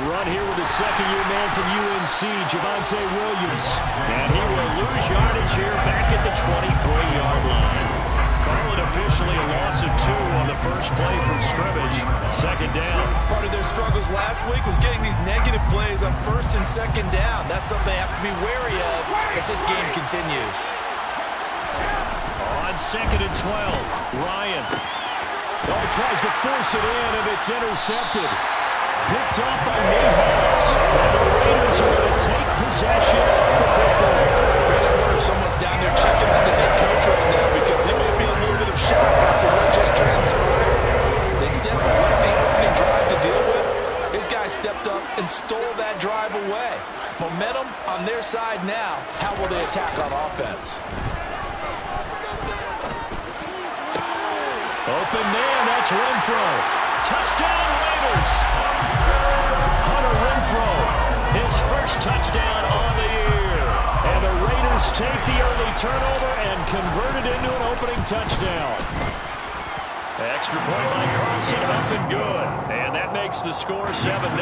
run here with the second-year man from UNC, Javonte Williams. And he will lose yardage here back at the 23-yard line. Call it officially a loss of 2 on the first play from scrimmage. Second down. Part of their struggles last week was getting these negative plays on first and second down. That's something they have to be wary of as this game continues. On second and 12, Ryan. Oh, tries to force it in, and it's intercepted. Picked off by Nate Hobbs. And the Raiders are going to take possession of the football. I wonder if someone's down there checking on the head coach right now because he may be a little bit of shock after what just transpired. Instead of winning the opening drive to deal with, his guy stepped up and stole that drive away. Momentum on their side now. How will they attack on offense? Open man, that's Renfro. Touchdown, Raiders. Hunter Renfro, his first touchdown on the year. And the Raiders take the early turnover and convert it into an opening touchdown. Extra point by Carson, up and good. And that makes the score 7-0.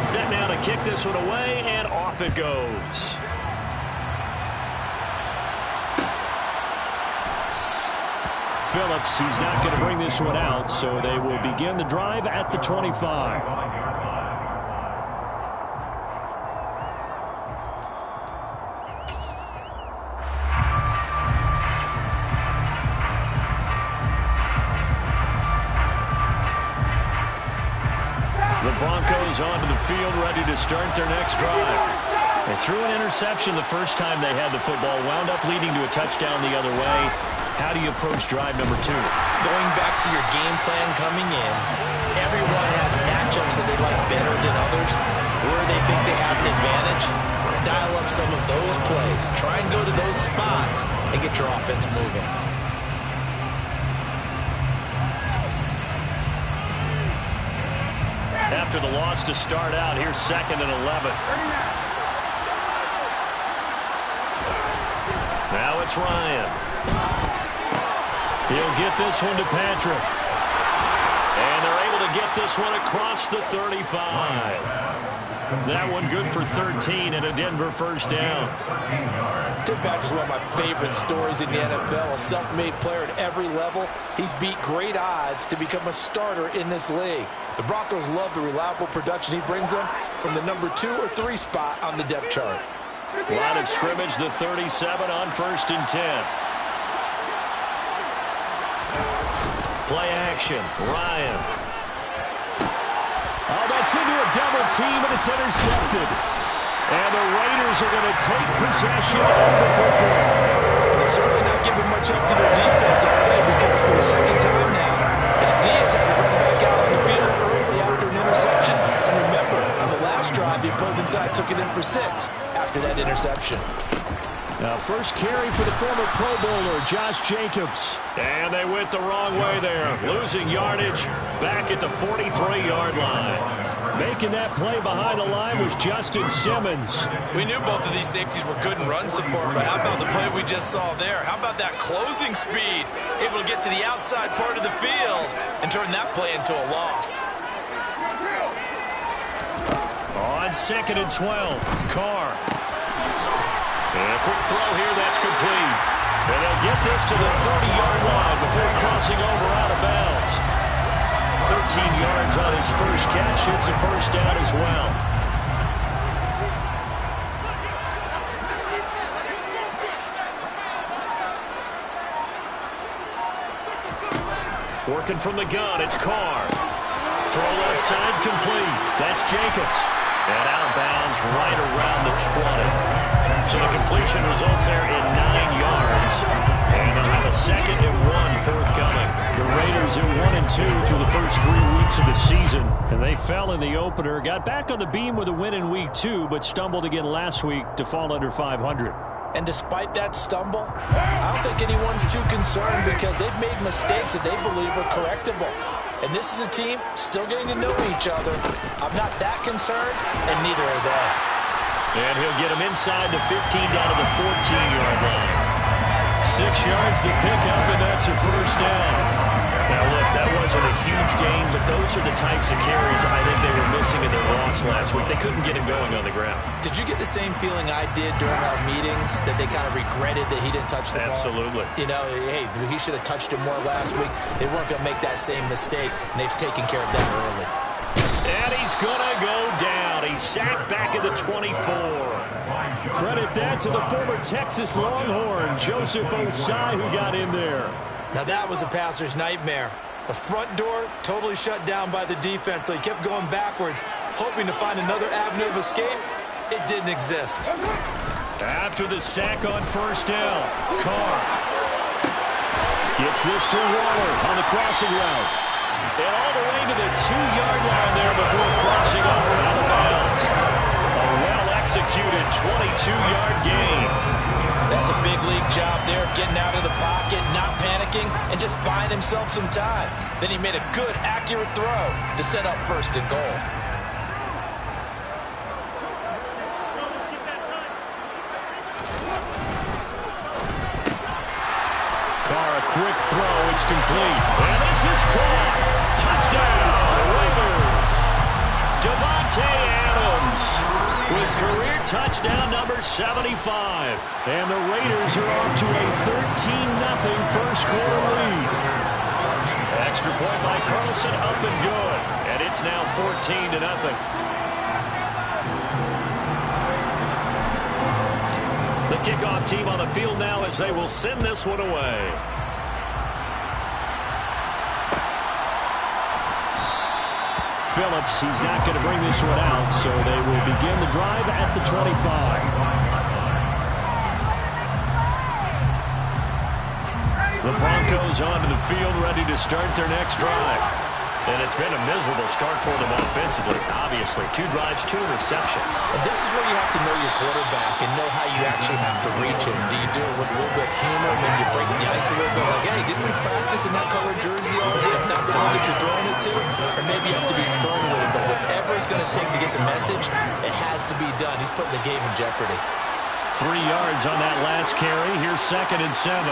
Set now to kick this one away, and off it goes. Phillips, he's not going to bring this one out, so they will begin the drive at the 25. The Broncos onto the field, ready to start their next drive. They threw an interception the first time they had the football, wound up leading to a touchdown the other way. How do you approach drive number 2? Going back to your game plan coming in, everyone has matchups that they like better than others, where they think they have an advantage. Dial up some of those plays. Try and go to those spots and get your offense moving. After the loss to start out, here's 2nd and 11. Now it's Ryan. He'll get this one to Patrick. And they're able to get this one across the 35. That one good for 13 and a Denver first down. Tim Patrick's one of my favorite stories in the NFL. A self-made player at every level. He's beat great odds to become a starter in this league. The Broncos love the reliable production he brings them from the number 2 or 3 spot on the depth chart. Line of scrimmage, the 37 on 1st and 10. Play action, Ryan. Oh, that's into a double team, and it's intercepted. And the Raiders are going to take possession of the football. They're certainly not giving much up to their defense, are they? Because for the second time now, that D has had to run back out on the field early after an interception. And remember, on the last drive, the opposing side took it in for 6 after that interception. Now, first carry for the former Pro Bowler, Josh Jacobs. And they went the wrong way there, losing yardage back at the 43-yard line. Making that play behind the line was Justin Simmons. We knew both of these safeties were good in run support, but how about the play we just saw there? How about that closing speed? Able to get to the outside part of the field and turn that play into a loss. On 2nd and 12, Carr. And a quick throw here, that's complete. And they'll get this to the 30-yard line before crossing over out of bounds. 13 yards on his first catch. It's a first down as well. Working from the gun, it's Carr. Throw left side complete. That's Jacobs. And out of bounds right around the 20. So the completion results there in 9 yards. And they'll have a 2nd and 1 forthcoming. The Raiders are 1-2 through the first 3 weeks of the season. And they fell in the opener. Got back on the beam with a win in week 2, but stumbled again last week to fall under 500. And despite that stumble, I don't think anyone's too concerned because they've made mistakes that they believe are correctable. And this is a team still getting to know each other. I'm not that concerned, and neither are they. And he'll get him inside the 15 down to the 14-yard line. 6 yards to pick up, and that's a first down. Now, look, that wasn't a huge gain, but those are the types of carries I think they were missing in their loss last week. They couldn't get him going on the ground. Did you get the same feeling I did during our meetings, that they kind of regretted that he didn't touch the ball? Absolutely. You know, hey, he should have touched it more last week. They weren't going to make that same mistake, and they've taken care of that early. And he's going to go down. He's sacked back at the 24. Credit that to the former Texas Longhorn, Joseph Osai, who got in there. Now that was a passer's nightmare. The front door totally shut down by the defense, so he kept going backwards, hoping to find another avenue of escape. It didn't exist. After the sack on first down, Carr gets this to Waller on the crossing route. And all the way to the 2-yard line there before crossing over out of bounds. A well-executed 22-yard gain. That's a big league job there, getting out of the pocket, not panicking, and just buying himself some time. Then he made a good, accurate throw to set up first and goal. Carr, a quick throw, it's complete. And this is caught. Touchdown, Raiders. Devontae Adams with career touchdown number 75. And the Raiders are off to a 13-0 first quarter lead. Extra point by Carlson, up and good. And it's now 14-0. The kickoff team on the field now as they will send this one away. Phillips, he's not going to bring this one out, so they will begin the drive at the 25. The Broncos onto the field, ready to start their next drive. And it's been a miserable start for them offensively, obviously. 2 drives, 2 interceptions. And this is where you have to know your quarterback and know how you actually have to reach him. Do you do it with a little bit of humor, maybe you break the ice a little bit, like, hey, didn't we practice in that colored jersey all week, not the one that you're throwing it to? Or maybe you have to be stern with him, but whatever it's going to take to get the message, it has to be done. He's putting the game in jeopardy. 3 yards on that last carry. Here's 2nd and 7.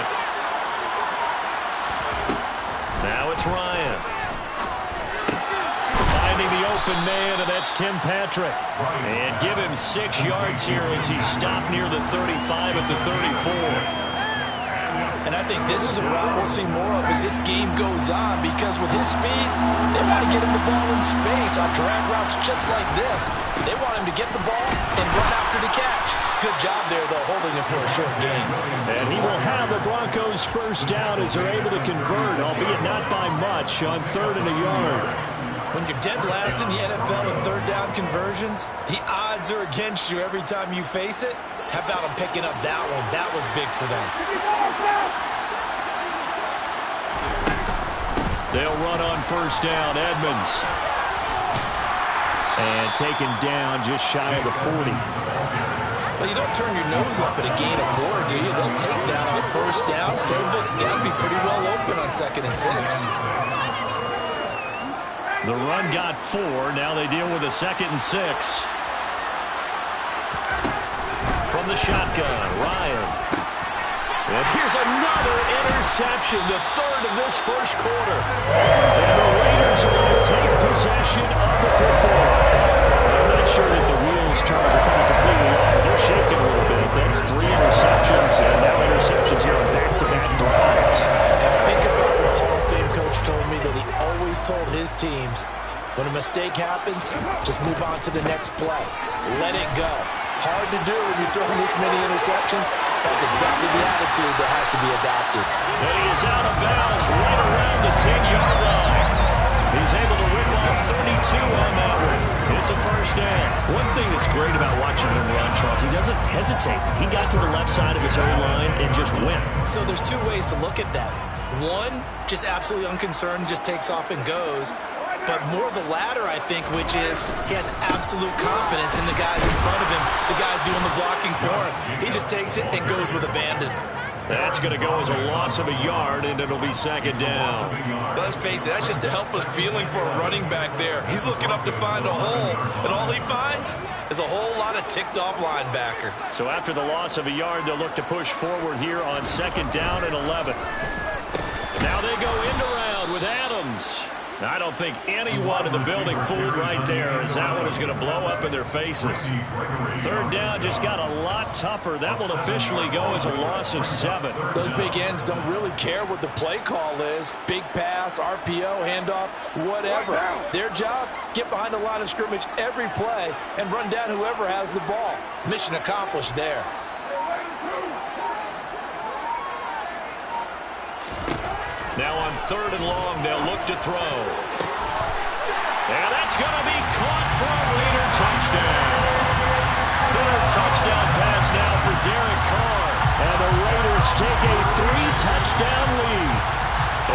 Now it's Ryan. Finding the open man, and that's Tim Patrick. And give him 6 yards here as he stopped near the 35 at the 34. And I think this is a route we'll see more of as this game goes on, because with his speed, they want to get him the ball in space on drag routes just like this. They want him to get the ball and run after the catch. Good job there, though, holding him for a short gain. And he will have the Broncos first down as they're able to convert, albeit not by much, on 3rd and a yard. When you're dead last in the NFL in 3rd down conversions, the odds are against you every time you face it. How about them picking up that one? That was big for them. They'll run on first down. Edmonds. And taken down just shy of the 40. Well, you don't turn your nose up at a gain of 4, do you? They'll take that on first down. Playbook's got to be pretty well open on 2nd and 6. The run got 4. Now they deal with a 2nd and 6. From the shotgun, Ryan. And here's another interception, the 3rd of this first quarter. And the Raiders are going to take possession of the football. I'm not sure that the wheels turns are coming completely off. They're shaking a little bit. That's 3 interceptions, and now interceptions here on back-to-back drives. Think about what Hall of Fame coach told me, that he always told his teams, when a mistake happens, just move on to the next play. Let it go. Hard to do when you throw this many interceptions. That's exactly the attitude that has to be adopted. And he is out of bounds right around the 10-yard line. He's able to rip off 32 on that one. It's a first down. One thing that's great about watching him run, Charles, he doesn't hesitate. He got to the left side of his own line and just went. So there's 2 ways to look at that. One, just absolutely unconcerned, just takes off and goes. But more the latter, I think, which is he has absolute confidence in the guys in front of him, the guys doing the blocking for him. He just takes it and goes with abandon. That's going to go as a loss of a yard, and it'll be second down. Let's face it, that's just a helpless feeling for a running back there. He's looking up to find a hole, and all he finds is a whole lot of ticked-off linebacker. So after the loss of a yard, they'll look to push forward here on second down and 11. Now they go end around with Adams. Now, I don't think anyone in the building fooled right there, as that one is going to blow up in their faces. Third down just got a lot tougher. That will officially go as a loss of 7. Those big ends don't really care what the play call is. Big pass, RPO, handoff, whatever. Their job, get behind the line of scrimmage every play and run down whoever has the ball. Mission accomplished there. Now on third and long, they'll look to throw. And that's going to be caught for a Raider touchdown. Third touchdown pass now for Derek Carr. And the Raiders take a 3-touchdown lead.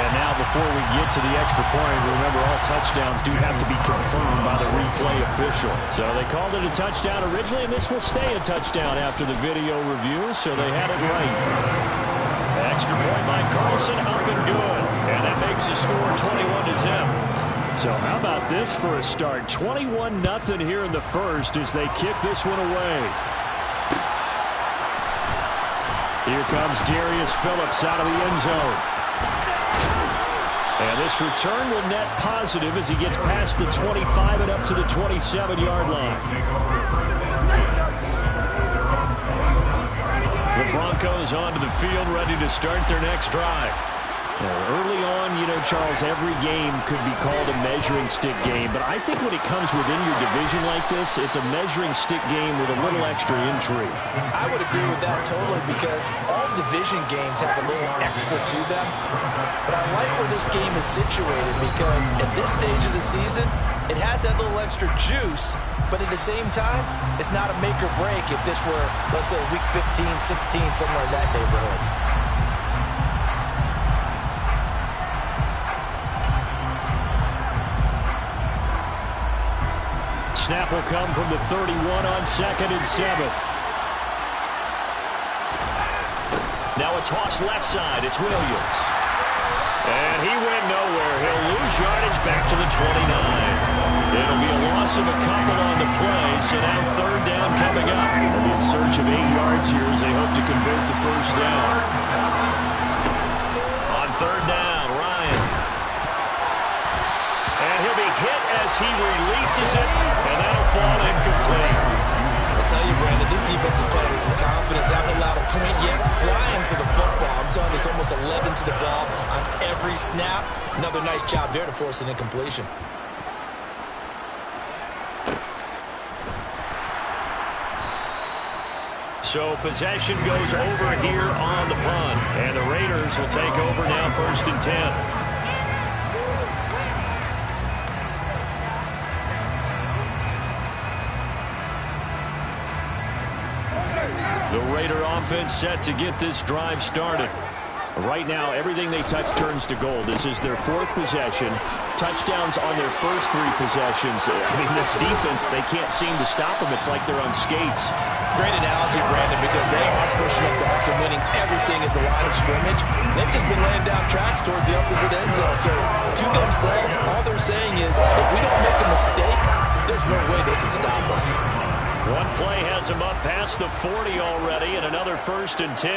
And now before we get to the extra point, remember all touchdowns do have to be confirmed by the replay official. So they called it a touchdown originally, and this will stay a touchdown after the video review, so they had it right. Extra point by Carlson, up and good. And that makes the score 21-0. So how about this for a start? 21-0 here in the first as they kick this one away. Here comes Darius Phillips out of the end zone. And this return will net positive as he gets past the 25 and up to the 27-yard line. The Broncos onto the field, ready to start their next drive. Early on, you know, Charles, every game could be called a measuring stick game. But I think when it comes within your division like this, it's a measuring stick game with a little extra intrigue. I would agree with that totally because all division games have a little extra to them. But I like where this game is situated because at this stage of the season, it has that little extra juice. But at the same time, it's not a make or break if this were, let's say, week 15, 16, somewhere in that neighborhood. Snap will come from the 31 on second and 7. Now a toss left side. It's Williams. And he went nowhere. He'll lose yardage back to the 29. It'll be a loss of a couple on the play, so now third down coming up. They'll be in search of 8 yards here as they hope to convert the first down. On third down, Ryan. And he'll be hit as he releases it, and that'll fall incomplete. I'll tell you, Brandon, this defense is playing with some confidence. Haven't allowed a point yet. Flying to the football. I'm telling you, it's almost 11 to the ball on every snap. Another nice job there to force an incompletion. So possession goes over here on the punt. And the Raiders will take over now, first and 10. The Raider offense set to get this drive started. Right now, everything they touch turns to gold. This is their 4th possession. Touchdowns on their first 3 possessions. I mean, this defense, they can't seem to stop them. It's like they're on skates. Great analogy, Brandon, because they are pushing up the hook and winning everything at the line of scrimmage. They've just been laying down tracks towards the opposite end zone. So to themselves, all they're saying is, if we don't make a mistake, there's no way they can stop us. One play has them up past the 40 already, and another first and 10.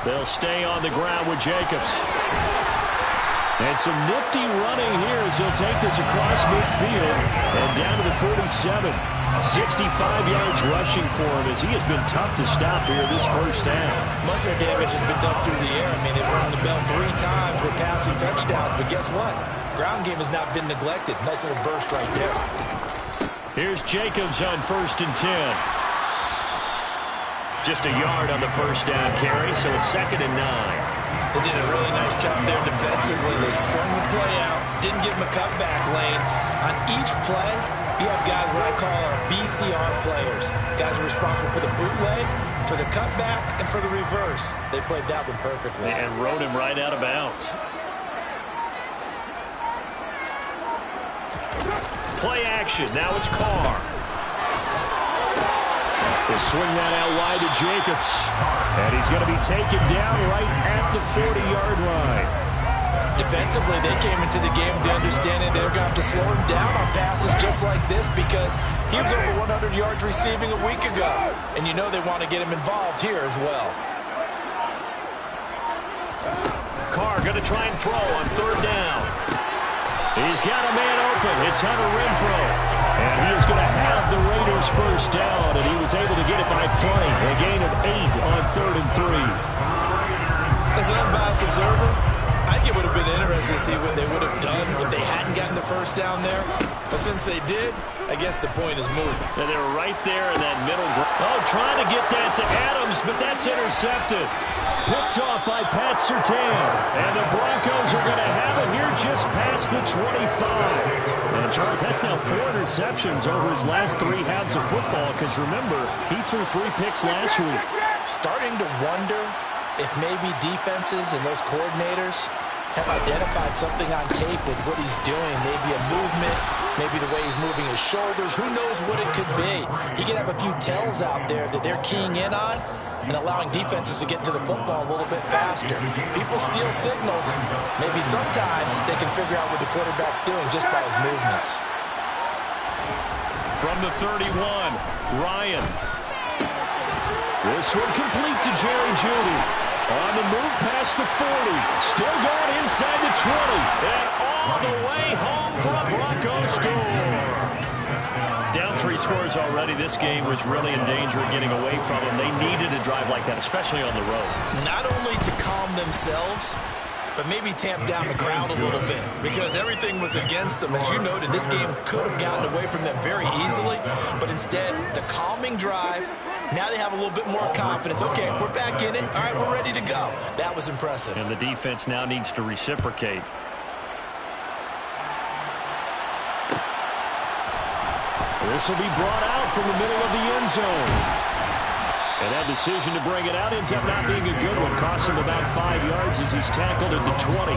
They'll stay on the ground with Jacobs. And some nifty running here as he'll take this across midfield and down to the 47. 65 yards rushing for him as he has been tough to stop here this first half. Muscle damage has been done through the air. I mean, they've rung the bell 3 times with passing touchdowns, but guess what? Ground game has not been neglected. Nice little burst right there. Here's Jacobs on first and 10. Just a yard on the first down carry, so it's second and 9. They did a really nice job there defensively. They strung the play out, didn't give him a cutback lane. On each play, you have guys what I call our BCR players. Guys are responsible for the bootleg, for the cutback, and for the reverse. They played that one perfectly. And rode him right out of bounds. Play action. Now it's Carr. He'll swing that out wide to Jacobs. And he's going to be taken down right at the 40-yard line. Defensively, they came into the game with the understanding they're going to have to slow him down on passes just like this because he was over 100 yards receiving a week ago. And you know they want to get him involved here as well. Carr going to try and throw on third down. He's got a man open. It's Hunter Renfrow. And he is going to have the Raiders first down, and he was able to get it by plenty. A gain of 8 on 3rd and 3. As an unbiased observer, I think it would have been interesting to see what they would have done if they hadn't gotten the first down there. But since they did, I guess the point is moot. And they were right there in that middle ground. Oh, trying to get that to Adams, but that's intercepted. Picked off by Pat Surtain. And the Broncos are going to have it here just past the 25. And Charles, that's now 4 interceptions over his last 3 halves of football. Because remember, he threw 3 picks last week. Starting to wonder if maybe defenses and those coordinators have identified something on tape with what he's doing. Maybe a movement, maybe the way he's moving his shoulders. Who knows what it could be? He could have a few tells out there that they're keying in on and allowing defenses to get to the football a little bit faster. People steal signals. Maybe sometimes they can figure out what the quarterback's doing just by his movements. From the 31, Ryan. This one complete to Jerry Jeudy. On the move past the 40. Still going inside the 20. And all the way home for a Broncos score. Down 3 scores already. This game was really in danger of getting away from them. They needed a drive like that, especially on the road. Not only to calm themselves, but maybe tamp down the crowd a little bit because everything was against them. As you noted, this game could have gotten away from them very easily, but instead, the calming drive, now they have a little bit more confidence. Okay, we're back in it. All right, we're ready to go. That was impressive. And the defense now needs to reciprocate. This will be brought out from the middle of the end zone. And that decision to bring it out ends up not being a good one. Costs him about 5 yards as he's tackled at the 20.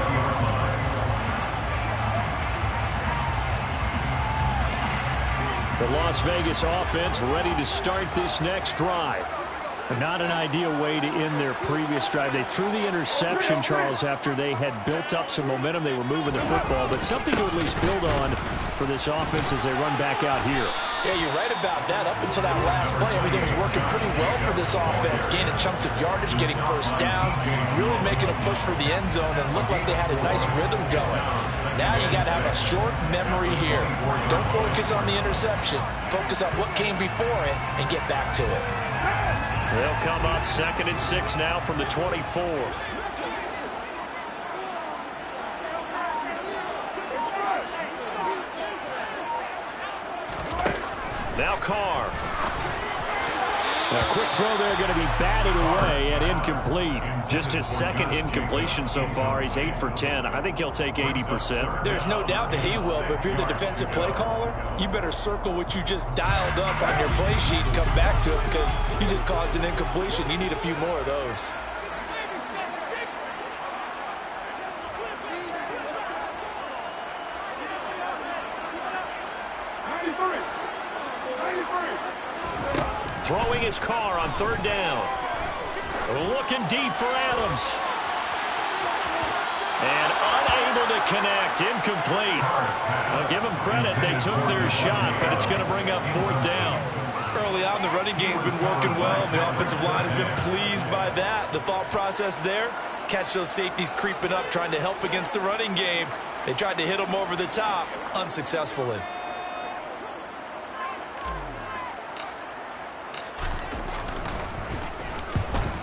The Las Vegas offense ready to start this next drive. Not an ideal way to end their previous drive. They threw the interception, Charles, after they had built up some momentum. They were moving the football, but something to at least build on for this offense as they run back out here. Yeah, you're right about that. Up until that last play, everything was working pretty well for this offense. Gaining chunks of yardage, getting first downs, really making a push for the end zone, and looked like they had a nice rhythm going. Now you got to have a short memory here. Don't focus on the interception. Focus on what came before it and get back to it. They'll come up 2nd and 6 now from the 24. Now Carr. A quick throw there, going to be batted away and incomplete. Just his 2nd incompletion so far. He's 8 for 10. I think he'll take 80%. There's no doubt that he will, but if you're the defensive play caller, you better circle what you just dialed up on your play sheet and come back to it because you just caused an incompletion. You need a few more of those. Throwing his Carr on 3rd down. Looking deep for Adams. And unable to connect. Incomplete. I'll give them credit. They took their shot, but it's going to bring up 4th down. Early on, the running game's been working well. The offensive line has been pleased by that. The thought process there, catch those safeties creeping up, trying to help against the running game. They tried to hit them over the top, unsuccessfully.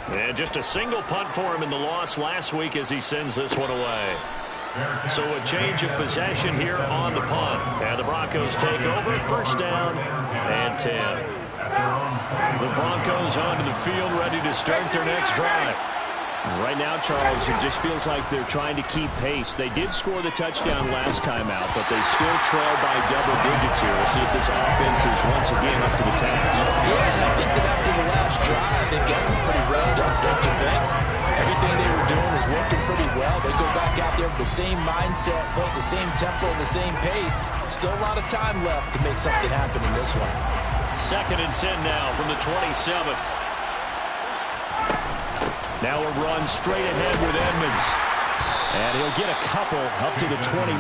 And just a single punt for him in the loss last week as he sends this one away. So a change of possession here on the punt. And the Broncos take over. 1st down and 10. The Broncos onto the field ready to start their next drive. Right now, Charles, it just feels like they're trying to keep pace. They did score the touchdown last time out, but they still trail by double digits here. We'll see if this offense is once again up to the task. Yeah, and I think that after the last drive, they got them pretty revved up, don't you think? Everything they were doing was working pretty well. They go back out there with the same mindset, playing the same tempo and the same pace. Still a lot of time left to make something happen in this one. 2nd and 10 now from the 27. Now a run straight ahead with Edmonds. And he'll get a couple up to the 29.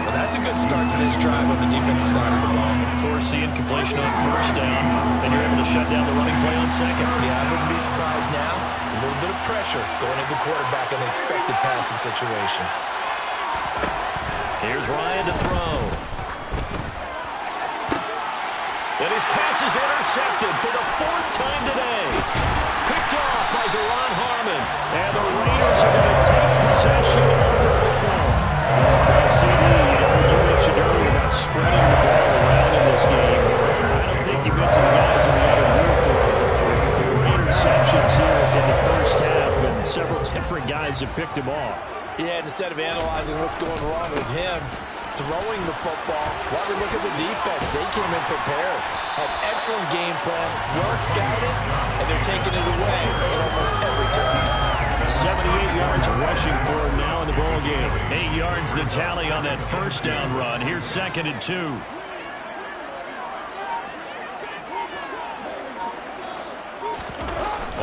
Well, that's a good start to this drive on the defensive side of the ball. Force the incompletion on 1st down. Then you're able to shut down the running play on 2nd. Yeah, I wouldn't be surprised now. A little bit of pressure going into the quarterback in the expected passing situation. Here's Ryan to throw. And his pass is intercepted for the 4th time today. Picked off by Duron Harmon. And the Raiders are going to take possession of the football. Well, CD, you mentioned earlier about spreading the ball around in this game. I don't think you mentioned the guys in the other uniform. With 4 interceptions here in the first half, and several different guys have picked him off. Yeah, instead of analyzing what's going wrong with him, throwing the football, while we look at the defense, they came in prepared. Had excellent game plan, well scouted, and they're taking it away in almost every turn. 78 yards rushing for him now in the ball game. 8 yards the tally on that 1st down run. Here's 2nd and 2.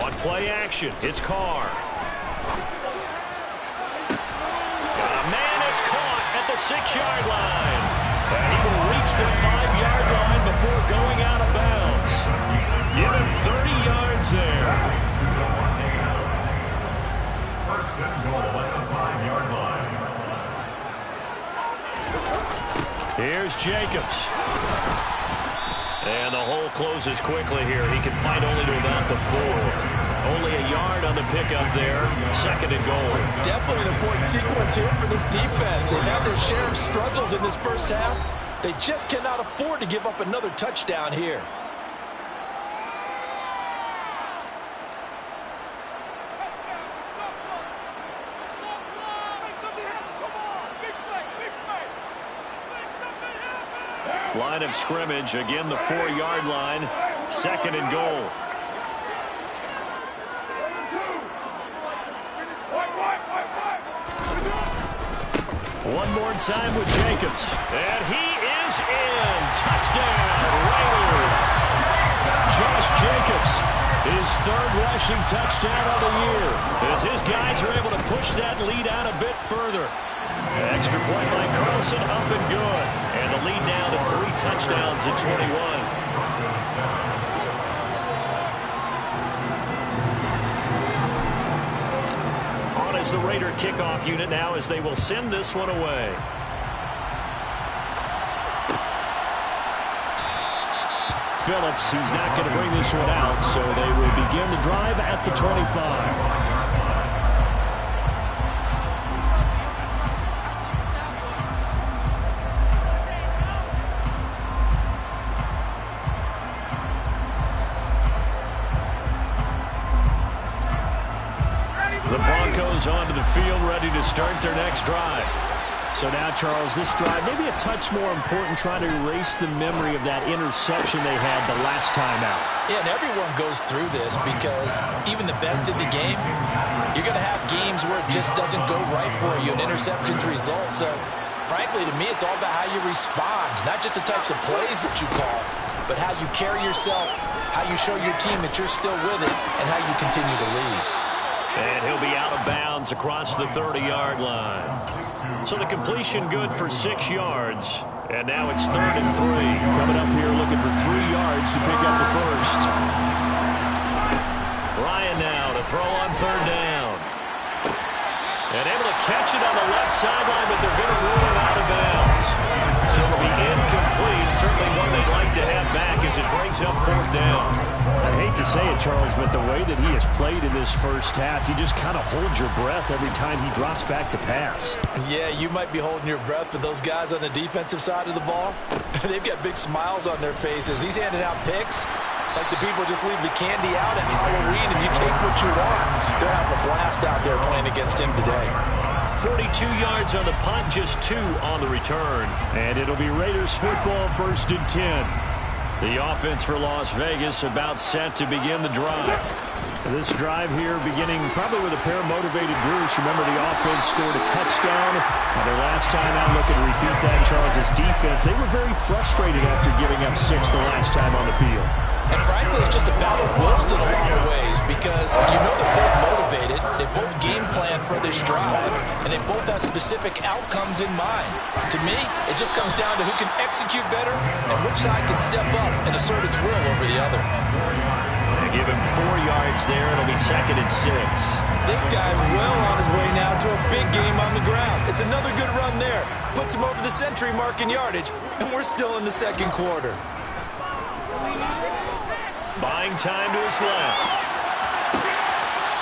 On play action, it's Carr. Got a man that's caught at the 6-yard line. And he will reach the 5-yard line before going out of bounds. Give him 30 yards there. First and goal at the 5-yard line. Here's Jacobs. And the hole closes quickly here. He can fight only to about the 4. Only a yard on the pickup there. 2nd and goal. Definitely an important sequence here for this defense. They've had their share of struggles in this first half. They just cannot afford to give up another touchdown here. Line of scrimmage, again the 4-yard line. 2nd and goal. One more time with Jacobs. And he is in. Touchdown, Raiders. Josh Jacobs, his 3rd rushing touchdown of the year. As his guys are able to push that lead out a bit further. Extra point by Carlson, up and good. And the lead now to 3 touchdowns at 21. As the Raider kickoff unit now, as they will send this one away. Phillips, he's not going to bring this one out, so they will begin the drive at the 25. Onto the field, ready to start their next drive. So now, Charles, this drive maybe a touch more important, trying to erase the memory of that interception they had the last time out. Yeah, and everyone goes through this because even the best in the game, you're going to have games where it just doesn't go right for you, and interceptions result. So, frankly, to me, it's all about how you respond, not just the types of plays that you call, but how you carry yourself, how you show your team that you're still with it, and how you continue to lead. And he'll be out of bounds across the 30-yard line. So the completion good for 6 yards. And now it's 3rd and 3. Coming up here looking for 3 yards to pick up the first. Ryan now to throw on 3rd down. And able to catch it on the left sideline, but they're going to rule it out of bounds. So it'll be incomplete. Certainly one they'd like to have back as it brings up 4th down. I hate to say it, Charles, but the way that he has played in this first half, you just kind of hold your breath every time he drops back to pass. Yeah, you might be holding your breath, but those guys on the defensive side of the ball, they've got big smiles on their faces. He's handing out picks like the people just leave the candy out at Halloween and you take what you want. They're having a blast out there playing against him today. 42 yards on the punt, just 2 on the return. And it'll be Raiders football, 1st and 10. The offense for Las Vegas about set to begin the drive. This drive here beginning probably with a pair of motivated groups. Remember, the offense scored a touchdown. Their last time out, looking to repeat that. Charles' defense, they were very frustrated after giving up 6 the last time on the field. And frankly, it's just a battle of wills in a lot of ways because you know they're both motivated, they both game plan for this drive, and they both have specific outcomes in mind. To me, it just comes down to who can execute better and which side can step up and assert its will over the other. They give him 4 yards there. It'll be 2nd and 6. This guy's well on his way now to a big game on the ground. It's another good run there. Puts him over the century mark in yardage, and we're still in the second quarter. Buying time to his left.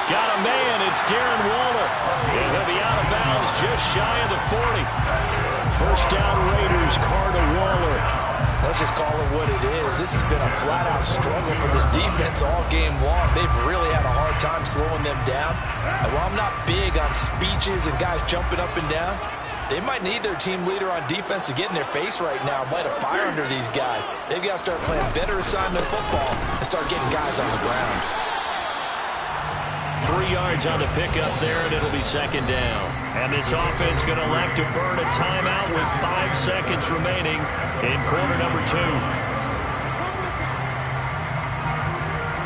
Got a man. It's Darren Waller. And he'll be out of bounds just shy of the 40. First down, Raiders. Carter Waller. Let's just call it what it is. This has been a flat-out struggle for this defense all game long. They've really had a hard time slowing them down. And while I'm not big on speeches and guys jumping up and down, they might need their team leader on defense to get in their face right now, light a fire under these guys. They've got to start playing better assignment football and start getting guys on the ground. 3 yards on the pickup there, and it'll be 2nd down. And this offense going to elect to burn a timeout with 5 seconds remaining in quarter number 2.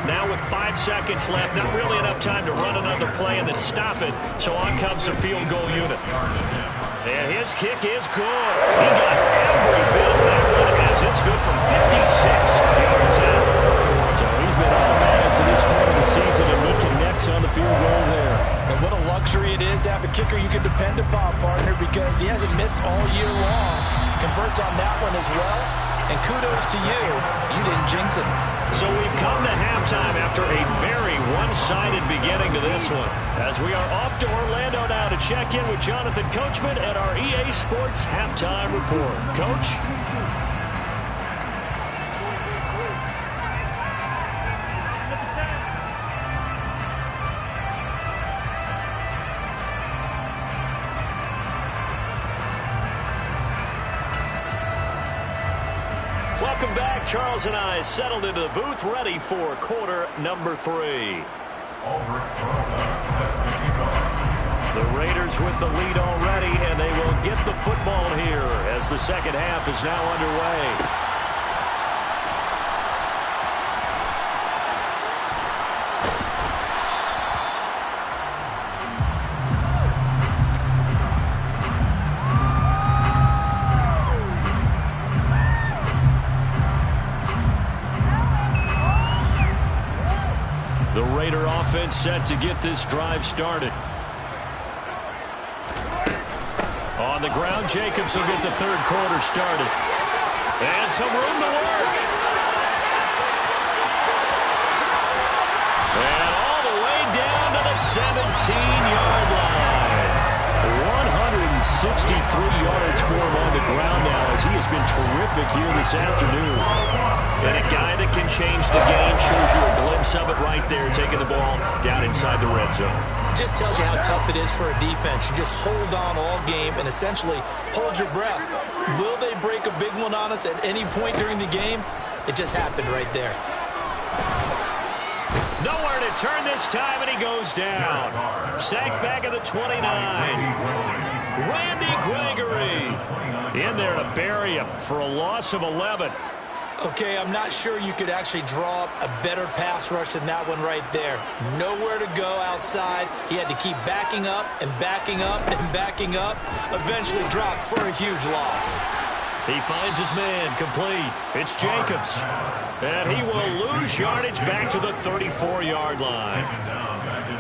Now with 5 seconds left, not really enough time to run another play and then stop it. So on comes the field goal unit. And his kick is good. He got every bit of that one as it's good from 56 yards out. So he's been automatic to this point of the season, and he connects on the field goal there. And what a luxury it is to have a kicker you can depend upon, partner, because he hasn't missed all year long. Converts on that one as well. And kudos to you. You didn't jinx it. So we've come to halftime after a very one-sided beginning to this one. As we are off to Orlando now to check in with Jonathan Coachman and our EA Sports Halftime Report. Coach? Welcome back. Charles and I settled into the booth, ready for quarter number 3. The Raiders with the lead already, and they will get the football here as the second half is now underway. The Raider offense set to get this drive started. On the ground, Jacobs will get the third quarter started. And some room to work. And all the way down to the 17-yard line. 163 yards for him on the ground now as he has been terrific here this afternoon. And a guy that can change the game, shows you a glimpse of it right there, taking the ball down inside the red zone. It just tells you how tough it is for a defense. You just hold on all game and essentially hold your breath. Will they break a big one on us at any point during the game? It just happened right there. Nowhere to turn this time, and he goes down. Sacked back at the 29. Randy Gregory in there to bury him for a loss of 11. Okay, I'm not sure you could actually draw up a better pass rush than that one right there. Nowhere to go outside. He had to keep backing up and backing up and backing up. Eventually dropped for a huge loss. He finds his man, complete. It's Jacobs. And he will lose yardage back to the 34-yard line.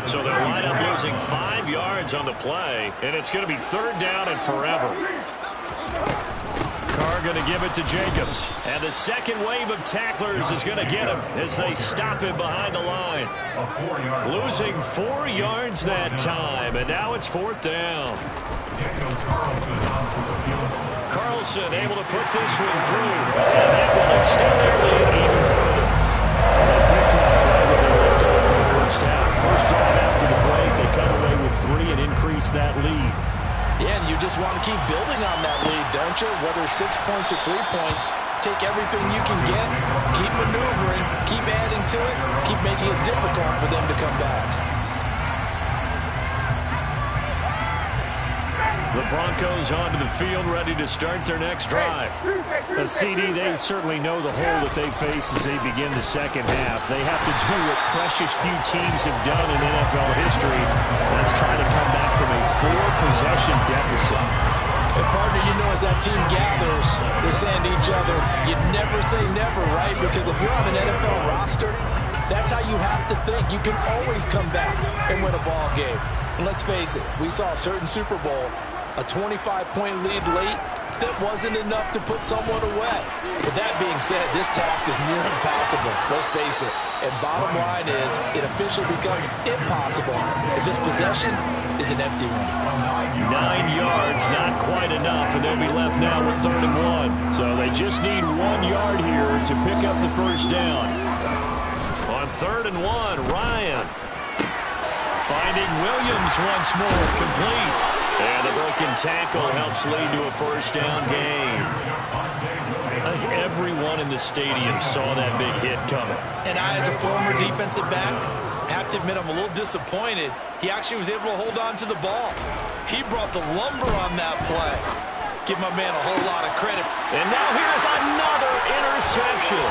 So they'll wind up losing 5 yards on the play, and it's going to be third down and forever. Carr going to give it to Jacobs. And the second wave of tacklers is going to get him as they stop him behind the line. Losing 4 yards that time, and now it's fourth down. Carlson able to put this one through, and that will extend their lead even further. They picked up right where they left off in the first half. First drive after the break, they come away with 3 and increase that lead. Yeah, and you just want to keep building on that lead, don't you? Whether 6 points or 3 points, take everything you can get, keep maneuvering, keep adding to it, keep making it difficult for them to come back. The Broncos onto the field, ready to start their next drive. A CD, they certainly know the hole that they face as they begin the second half. They have to do what precious few teams have done in NFL history. That's try to come back from a 4-possession deficit. And partner, you know, as that team gathers, they're saying to each other, you never say never, right? Because if you're on an NFL roster, that's how you have to think. You can always come back and win a ball game. And let's face it, we saw a certain Super Bowl, a 25-point lead late, that wasn't enough to put someone away. With that being said, this task is near impossible. Let's face it. And bottom line is, it officially becomes impossible if this possession is an empty one. 9 yards, not quite enough, and they'll be left now with 3rd and 1. So they just need 1 yard here to pick up the first down. On 3rd and 1, Ryan finding Williams once more, complete. And a broken tackle helps lead to a first down gain. I think everyone in the stadium saw that big hit coming. And I, as a former defensive back, have to admit I'm a little disappointed. He actually was able to hold on to the ball. He brought the lumber on that play. Give my man a whole lot of credit. And now here's another interception.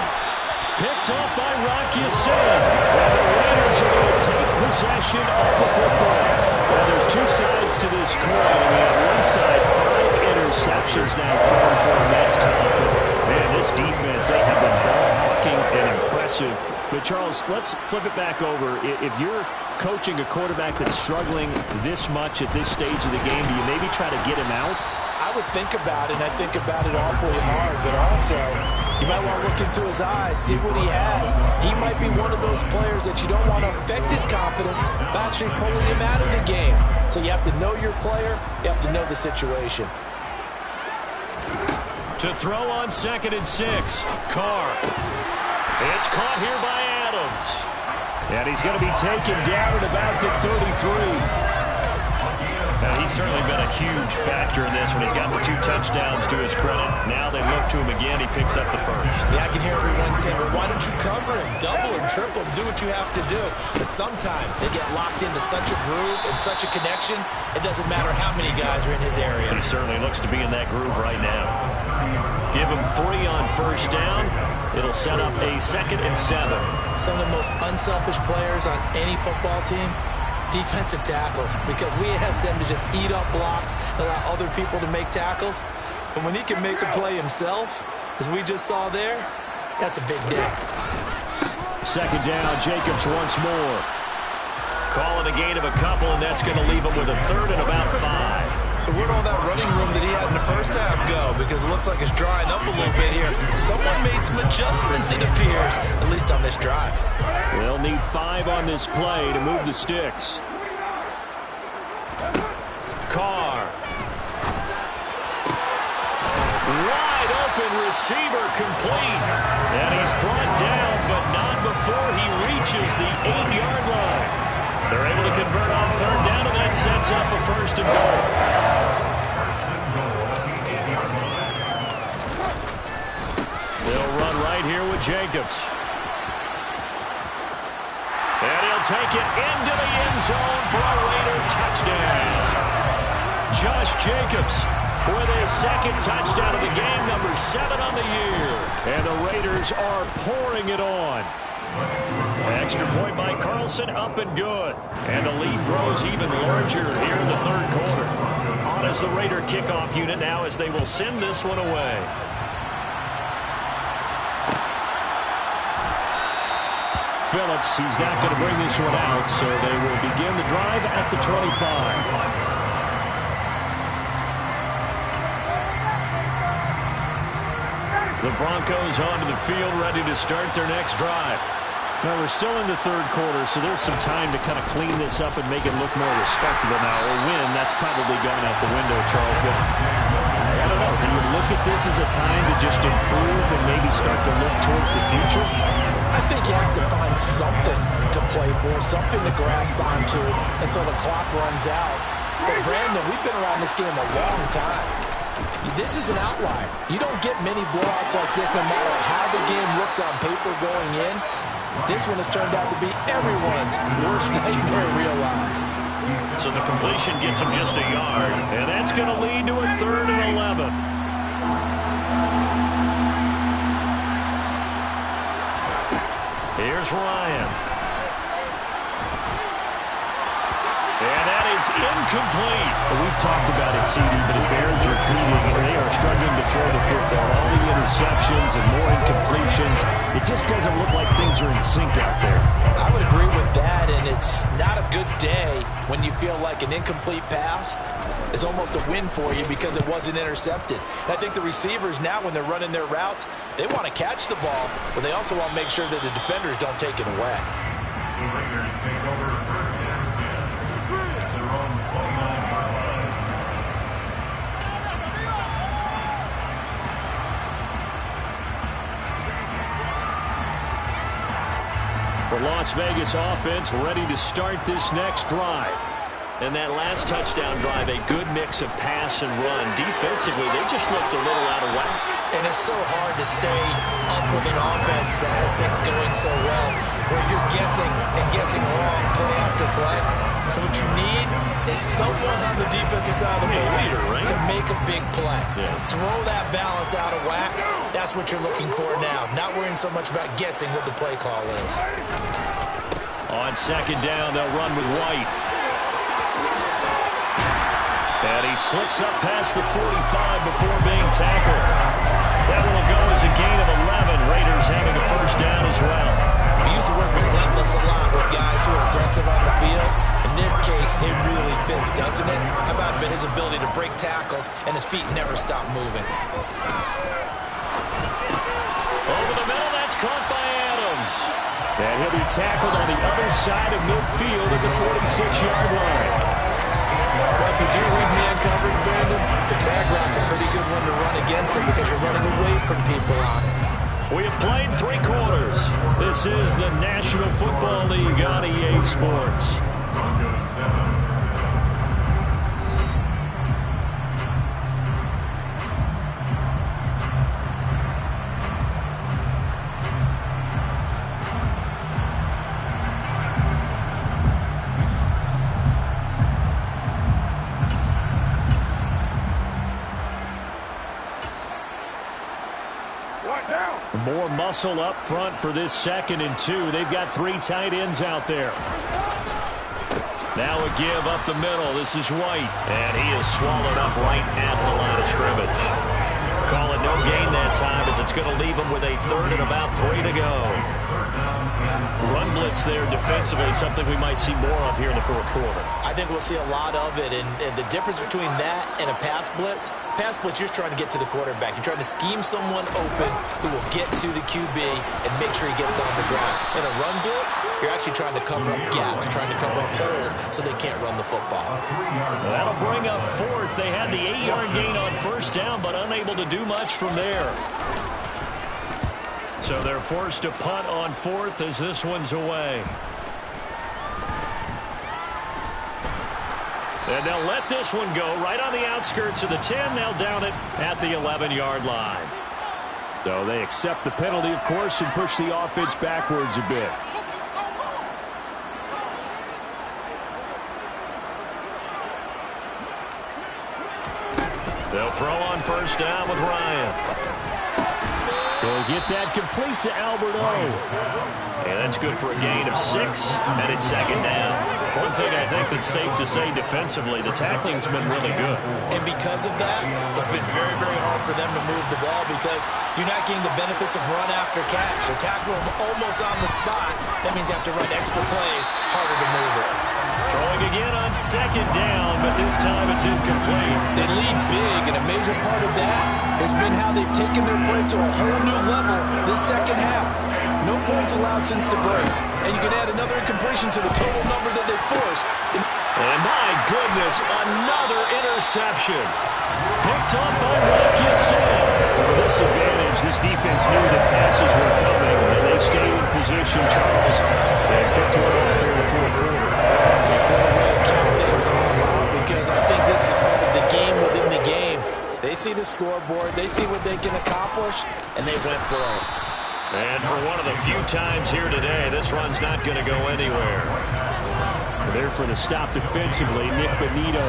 Picked off by Rocky Sin. And the Raiders are going to take possession of the football. Well, there's two sides to this coin. We have one side, 5 interceptions now thrown for the Mets top. Man, this defense, they have been ball-hawking and impressive. But, Charles, let's flip it back over. If you're coaching a quarterback that's struggling this much at this stage of the game, do you maybe try to get him out? I would think about it, and I think about it awfully hard, but also you might want to look into his eyes, see what he has. He might be one of those players that you don't want to affect his confidence by actually pulling him out of the game. So you have to know your player, you have to know the situation. To throw on 2nd and 6, Carr. It's caught here by Adams. And he's going to be taken down at about the 33. He's certainly been a huge factor in this when he's got the 2 touchdowns to his credit. Now they look to him again. He picks up the first. Yeah, I can hear everyone saying, well, why don't you cover him? Double him, triple him, do what you have to do. But sometimes they get locked into such a groove and such a connection, it doesn't matter how many guys are in his area. He certainly looks to be in that groove right now. Give him 3 on first down. It'll set up a 2nd and 7. Some of the most unselfish players on any football team, defensive tackles, because we ask them to just eat up blocks and allow other people to make tackles. And when he can make a play himself, as we just saw there, that's a big day. 2nd down, Jacobs once more. Call it a gain of a couple, and that's going to leave him with a 3rd and about 5. So where'd all that running room that he had in the first half go? Because it looks like it's drying up a little bit here. Someone made some adjustments, it appears, at least on this drive. They'll need 5 on this play to move the sticks. Carr. Wide open receiver, complete. And he's brought down, but not before he reaches the 8-yard line. They're able to convert on 3rd down, and that sets up a 1st and goal. They'll run right here with Jacobs. And he'll take it into the end zone for a Raider touchdown. Josh Jacobs with his 2nd touchdown of the game, number 7 on the year. And the Raiders are pouring it on. Extra point by Carlson, up and good. And the lead grows even larger here in the 3rd quarter. On as the Raider kickoff unit now as they will send this one away. Phillips, he's not going to bring this one out, so they will begin the drive at the 25. The Broncos onto the field, ready to start their next drive. Now, we're still in the 3rd quarter, so there's some time to kind of clean this up and make it look more respectable now. A win, that's probably gone out the window, Charles. But I don't know. Do you look at this as a time to just improve and maybe start to look towards the future? I think you have to find something to play for, something to grasp onto until the clock runs out. But, Brandon, we've been around this game a long time. This is an outlier. You don't get many blowouts like this no matter how the game looks on paper going in. This one has turned out to be everyone's worst nightmare realized. So the completion gets him just a yard, and that's going to lead to a 3rd and 11. Here's Ryan. And that is incomplete. We've talked about it, CD, but it bears repeating. They are struggling to throw the football. All the interceptions and more incompletions. It just doesn't look like things are in sync out there. I would agree with that, and it's not a good day when you feel like an incomplete pass is almost a win for you because it wasn't intercepted. And I think the receivers now, when they're running their routes, they want to catch the ball, but they also want to make sure that the defenders don't take it away. The Raiders take over 1st and 10 at their own 29-yard line. The Las Vegas offense ready to start this next drive. And that last touchdown drive, a good mix of pass and run. Defensively, they just looked a little out of whack. And it's so hard to stay up with an offense that has things going so well, where you're guessing and guessing wrong play after play. So what you need is someone on the defensive side of the ball to make a big play. Yeah. Throw that balance out of whack. That's what you're looking for now. Not worrying so much about guessing what the play call is. On 2nd down, they'll run with White. And he slips up past the 45 before being tackled. That one will go as a gain of 11. Raiders having a 1st down as well. We use the word relentless a lot with guys who are aggressive on the field. In this case, it really fits, doesn't it? How about his ability to break tackles and his feet never stop moving? Over the middle, that's caught by Adams. And he'll be tackled on the other side of midfield at the 46-yard line. Well, if you do read man coverage, Brandon, the drag route's a pretty good one to run against him because you're running away from people on it. We have played 3 quarters. This is the National Football League on EA Sports. Broncos 7. More muscle up front for this 2nd and 2. They've got 3 tight ends out there. Now a give up the middle. This is White. And he is swallowed up right at the line of scrimmage. Call it no gain that time as it's going to leave him with a 3rd and about 3 to go. Run blitz there defensively, something we might see more of here in the 4th quarter. I think we'll see a lot of it, and the difference between that and a pass blitz, you're trying to get to the quarterback. You're trying to scheme someone open who will get to the QB and make sure he gets on the ground. In a run blitz, you're actually trying to cover up gaps. You're trying to cover up holes so they can't run the football. That'll bring up 4th. They had the 8-yard gain on 1st down, but unable to do much from there. So they're forced to punt on 4th as this one's away. And they'll let this one go right on the outskirts of the 10. They'll down it at the 11-yard line. So they accept the penalty, of course, and push the offense backwards a bit. They'll throw on 1st down with Ryan. They'll get that complete to Albert O. And that's good for a gain of 6, and it's 2nd down. One thing I think that's safe to say defensively, the tackling's been really good. And because of that, it's been very, very hard for them to move the ball because you're not getting the benefits of run after catch. They tackle them almost on the spot. That means you have to run extra plays, harder to move it. Throwing again on 2nd down, but this time it's incomplete. They lead big, and a major part of that has been how they've taken their play to a whole new level this 2nd half. No points allowed since the break. And you can add another incompletion to the total number that they forced. And my goodness, another interception. Picked up by Marcus Sim. With this advantage, this defense knew that passes were coming, and they stayed in position, Charles. They picked one off here in the 4th quarter. Count things off, because I think this is part of the game within the game. They see the scoreboard. They see what they can accomplish, and they went for it. And for one of the few times here today, this run's not going to go anywhere. There for the stop defensively, Nick Benito.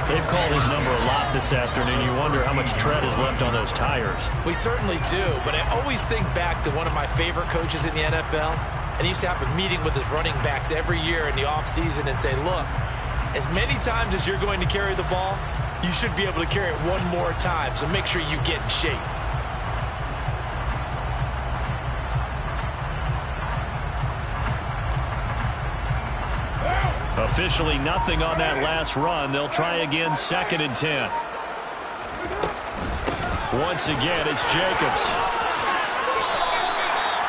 They've called his number a lot this afternoon. You wonder how much tread is left on those tires. We certainly do, but I always think back to one of my favorite coaches in the NFL, and he used to have a meeting with his running backs every year in the offseason and say, look, as many times as you're going to carry the ball, you should be able to carry it one more time, so make sure you get in shape. Officially nothing on that last run. They'll try again, 2nd and 10. Once again, it's Jacobs.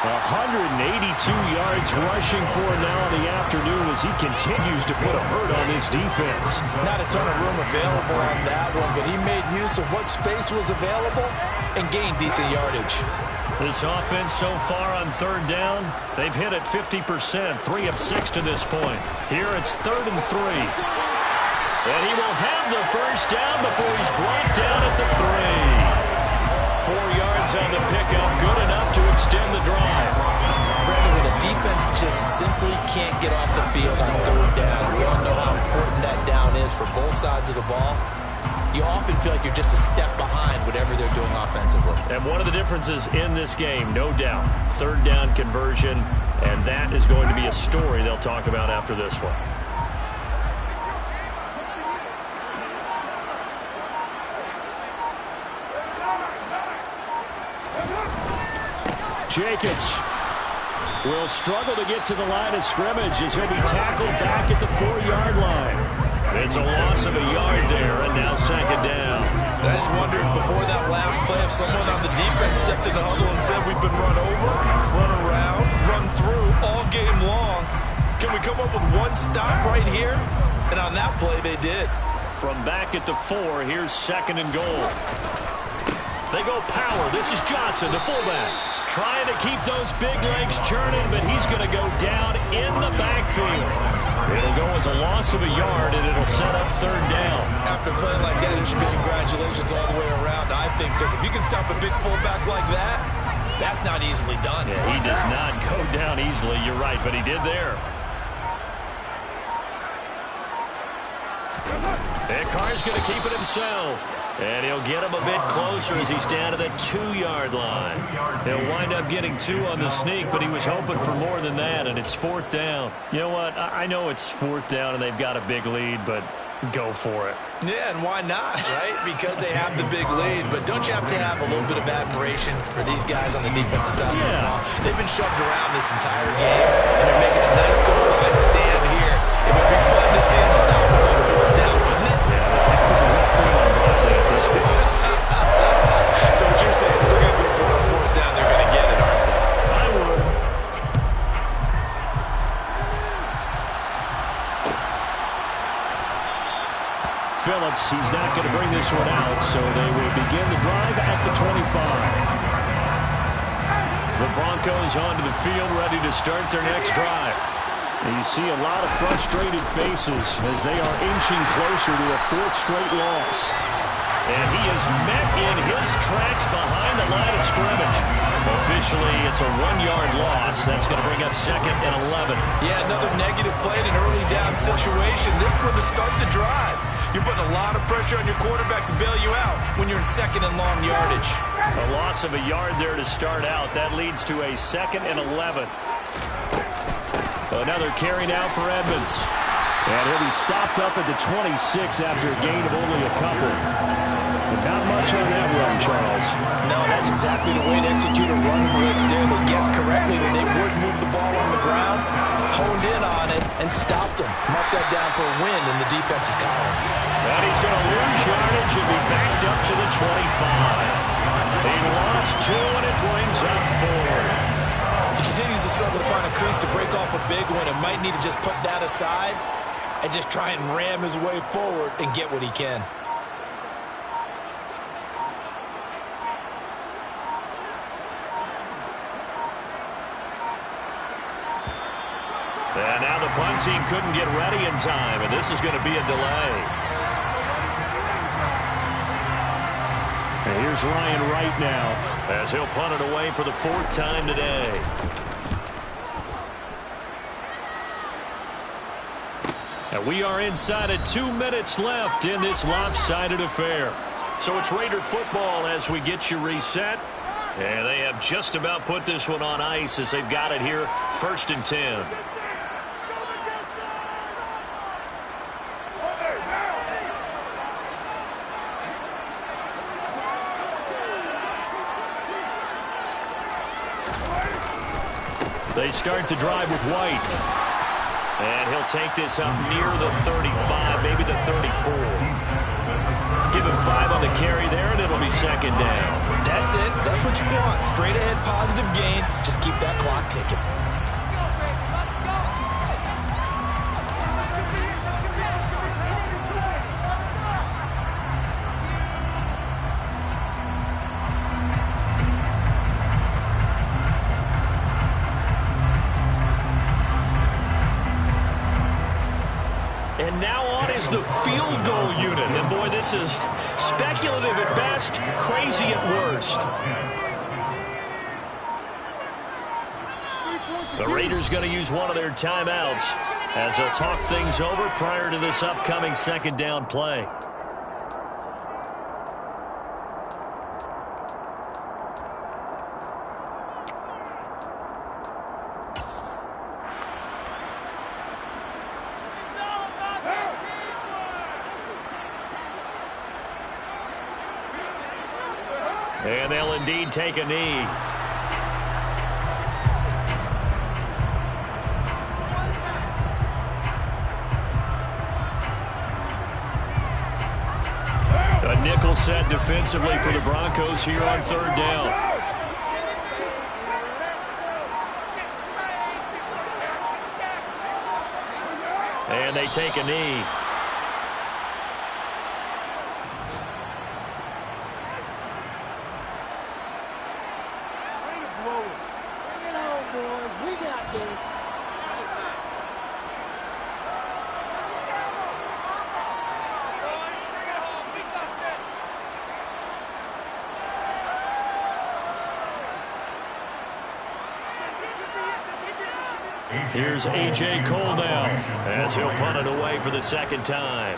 182 yards rushing for him now in the afternoon as he continues to put a hurt on this defense. Not a ton of room available on that one, but he made use of what space was available and gained decent yardage. This offense so far on 3rd down, they've hit it 50%, 3 of 6 to this point. Here it's 3rd and 3. And he will have the first down before he's brought down at the 3. 4 yards on the pickup, good enough to extend the drive. Brandon, when a defense just simply can't get off the field on 3rd down, we all know how important that down is for both sides of the ball. You often feel like you're just a step behind whatever they're doing offensively. And one of the differences in this game, no doubt, 3rd down conversion, and that is going to be a story they'll talk about after this one. Jacobs will struggle to get to the line of scrimmage as he'll be tackled back at the 4-yard line. It's a loss of a yard there, and now 2nd down. I just wondered before that last play if someone on the defense stepped in the huddle and said we've been run over, run around, run through all game long. Can we come up with one stop right here? And on that play, they did. From back at the 4, here's 2nd and goal. They go power. This is Johnson, the fullback. Trying to keep those big legs churning, but he's going to go down in the backfield. It'll go as a loss of a yard, and it'll set up 3rd down. After playing like that, it should be congratulations all the way around, I think, because if you can stop a big fullback like that, that's not easily done. Yeah, he does not go down easily. You're right, but he did there. And Carr's going to keep it himself. And he'll get him a bit closer as he's down to the 2-yard line. He'll wind up getting 2 on the sneak, but he was hoping for more than that, and it's 4th down. You know what? I know it's 4th down and they've got a big lead, but go for it. Yeah, and why not, right? Because they have the big lead, but don't you have to have a little bit of admiration for these guys on the defensive side of the ball? They've been shoved around this entire game, and they're making a nice goal line stand here. It would be fun to see them stop them on 4th down, wouldn't it? Yeah, that's like putting whipped cream on broccoli at this point. So what you're saying is they're going to go for it on 4th down. They're going to get it, aren't they? I would. Phillips, he's not going to bring this one out, so they will begin the drive at the 25. The Broncos onto the field, ready to start their next drive. And you see a lot of frustrated faces as they are inching closer to a 4th straight loss. And he is met in his tracks behind the line of scrimmage. Officially, it's a 1-yard loss. That's going to bring up 2nd and 11. Yeah, another negative play in an early down situation. This one to start the drive. You're putting a lot of pressure on your quarterback to bail you out when you're in 2nd and long yardage. A loss of a yard there to start out. That leads to a 2nd and 11. Another carry now for Edmonds. And he'll be stopped up at the 26 after a gain of only a couple. But not much on that run, Charles. No, that's exactly the way to execute a run blitz there. They guessed correctly that they would move the ball on the ground, honed in on it, and stopped them. Mark that down for a win in the defense's column. And he's going to lose yardage and be backed up to the 25. He lost 2, and it brings up 4. He continues to struggle to find a crease to break off a big one and might need to just put that aside and just try and ram his way forward and get what he can. And now the punt team couldn't get ready in time, and this is going to be a delay. And here's Ryan Wright now, as he'll punt it away for the 4th time today. And we are inside of 2 minutes left in this lopsided affair. So it's Raider football as we get you reset. And they have just about put this one on ice as they've got it here, 1st and 10. They start the drive with White. And he'll take this up near the 35, maybe the 34. Give him 5 on the carry there, and it'll be 2nd down. That's it. That's what you want. Straight ahead, positive gain. Just keep that clock ticking. And now on is the field goal unit. And boy, this is speculative at best, crazy at worst. The Raiders going to use one of their timeouts as they'll talk things over prior to this upcoming 2nd down play. And they'll indeed take a knee. A nickel set defensively for the Broncos here on 3rd down. And they take a knee. Here's A.J. Cole now as he'll punt it away for the 2nd time.